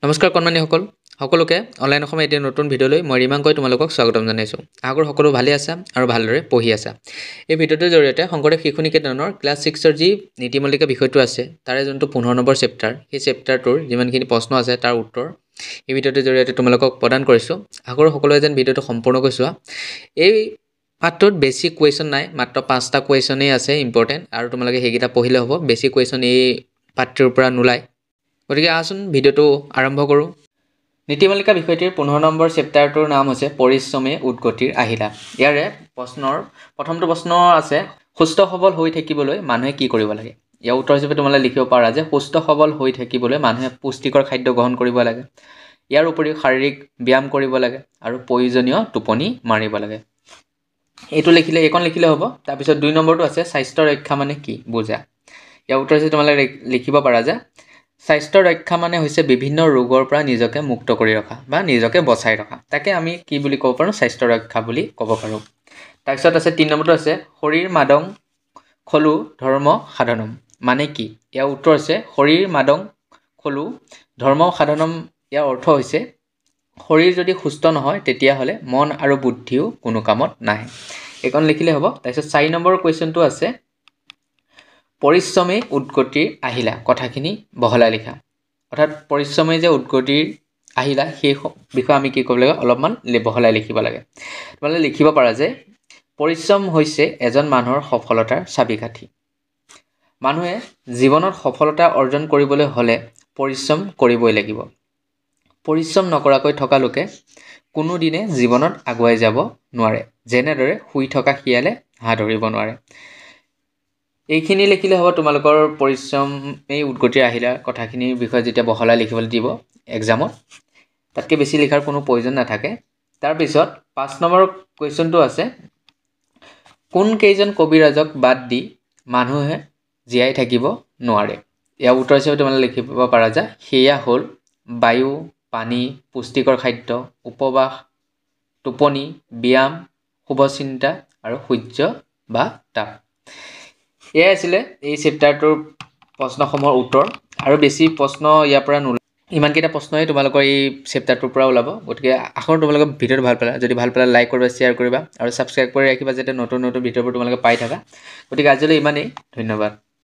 নমস্কাৰ কণমানিসকল সকলোকে অনলাইন অসমৰ এতিয়া নতুন ভিডিঅ'লৈ মই ৰিমাংকৈ তোমালোকক স্বাগতম জনাইছোঁ। আশা কৰোঁ সকলো ভালে আছা আৰু ভালদৰে পঢ়ি আছা। এই ভিডিঅ'টোৰ জৰিয়তে শংকৰদেৱ শিশু নিকেতনৰ ক্লাছ 6ৰ যি নীতিমূলিকা বিষয়টো আছে তাৰে যোনটো 15 নম্বৰ চেপ্টাৰ, সেই চেপ্টাৰটোৰ যিমানখিনি প্ৰশ্ন আছে তাৰ উত্তৰ এই ভিডিঅ'টোৰ জৰিয়তে তোমালোকক প্ৰদান কৰিছোঁ। আশা কৰোঁ সকলোৱে যেন ভিডিঅ'টো সম্পূৰ্ণকৈ চোৱা। এই পাঠটোত বেছি কুৱেশ্যন নাই, মাত্ৰ 5টা কুৱেশ্যনেই আছে ইম্পৰ্টেণ্ট, আৰু তোমালোকে সেইকেইটা পঢ়িলে হ'ব। বেছি কুৱেশ্যন এই পাঠটোৰ পৰা নোলায়। গতিকে আহচোন ভিডিঅ'টো আৰম্ভ কৰোঁ। নীতিমালিকা বিষয়টিৰ 15 নম্বৰ চেপ্টাৰটোৰ নাম হৈছে পৰিশ্ৰমে উদ্গতিৰ আহিলা। ইয়াৰে প্ৰথমটো প্ৰশ্ন আছে, সুস্থ সবল হৈ থাকিবলৈ মানুহে কি কৰিব লাগে? ইয়াৰ উত্তৰ হিচাপে তোমালোকে লিখিব পাৰা যে সুস্থ সবল হৈ থাকিবলৈ মানুহে পুষ্টিকৰ খাদ্য গ্ৰহণ কৰিব লাগে। ইয়াৰ উপৰিও শাৰীৰিক ব্যায়াম কৰিব লাগে আৰু প্ৰয়োজনীয় টোপনি মাৰিব লাগে। এইকণ লিখিলে হ'ব। তাৰপিছত 2 নম্বৰটো আছে স্বাস্থ্য ৰক্ষা মানে কি বুজা। ইয়াৰ উত্তৰ হিচাপে তোমালোকে লিখিব পাৰা যে স্বাস্থ্য ৰক্ষা মানে হৈছে বিভিন্ন ৰোগৰ পৰা নিজকে মুক্ত কৰি ৰখা বা নিজকে বচাই ৰখা। তাকে আমি কি বুলি ক'ব পাৰোঁ? স্বাস্থ্য ৰক্ষা বুলি ক'ব পাৰোঁ। তাৰপিছত আছে 3 নম্বৰটো আছে শৰীৰ মাদং খলু ধৰ্ম সাধনম মানে কি? ইয়াৰ উত্তৰ হৈছে শৰীৰ মাদং খলু ধৰ্ম সাধনম। ইয়াৰ অৰ্থ হৈছে শৰীৰ যদি সুস্থ নহয় তেতিয়াহ'লে মন আৰু বুদ্ধিও কোনো কামত নাহে। এইকণ লিখিলে হ'ব। তাৰপিছত 4 নম্বৰ কুৱেশ্যনটো আছে পৰিশ্ৰমে উদ্গতিৰ আহিলা, কথাখিনি বহলাই লিখা। অৰ্থাৎ পৰিশ্ৰমে যে উদ্গতিৰ আহিলা সেই বিষয়ে আমি কি কৰিব লাগে? অলপমান বহলাই লিখিব লাগে। তোমালোকে লিখিব পাৰা যে পৰিশ্ৰম হৈছে এজন মানুহৰ সফলতাৰ চাবিকাঠি। মানুহে জীৱনত সফলতা অৰ্জন কৰিবলৈ হ'লে পৰিশ্ৰম কৰিবই লাগিব। পৰিশ্ৰম নকৰাকৈ থকা লোকে কোনোদিনে জীৱনত আগুৱাই যাব নোৱাৰে। যেনেদৰে শুই থকা শিয়ালে হাঁহ ধৰিব নোৱাৰে। এইখিনি লিখিলে হ'ব। তোমালোকৰ পৰিশ্ৰমেই উদ্গতিৰ আহিলা কথাখিনিৰ বিষয়ে যেতিয়া বহলাই লিখিবলৈ দিব এক্সামত, তাতকৈ বেছি লিখাৰ কোনো প্ৰয়োজন নাথাকে। তাৰপিছত 5 নম্বৰ কুৱেশ্যনটো আছে কোন কেইজন কবিৰাজক বাদ দি মানুহে জীয়াই থাকিব নোৱাৰে? ইয়াৰ উত্তৰ হিচাপে তোমালোকে লিখিব পাৰা যে সেয়া হ'ল বায়ু, পানী, পুষ্টিকৰ খাদ্য, উপবাস, টোপনি, ব্যায়াম, শুভচিন্তা আৰু সূৰ্য বা তাপ। এয়াই আছিলে এই চেপ্টাৰটোৰ প্ৰশ্নসমূহৰ উত্তৰ। আৰু বেছি প্ৰশ্ন ইয়াৰ পৰা নোলায়। ইমানকেইটা প্ৰশ্নই তোমালোকৰ এই চেপ্টাৰটোৰ পৰা ওলাব। গতিকে আশা কৰোঁ তোমালোকে ভিডিঅ'টো ভাল পালা। যদি ভাল পালা লাইক কৰিবা, শ্বেয়াৰ কৰিবা আৰু ছাবস্ক্ৰাইব কৰি ৰাখিবা যাতে নতুন ভিডিঅ'বোৰ তোমালোকে পাই থাকা। গতিকে আজিলৈ ইমানেই। ধন্যবাদ।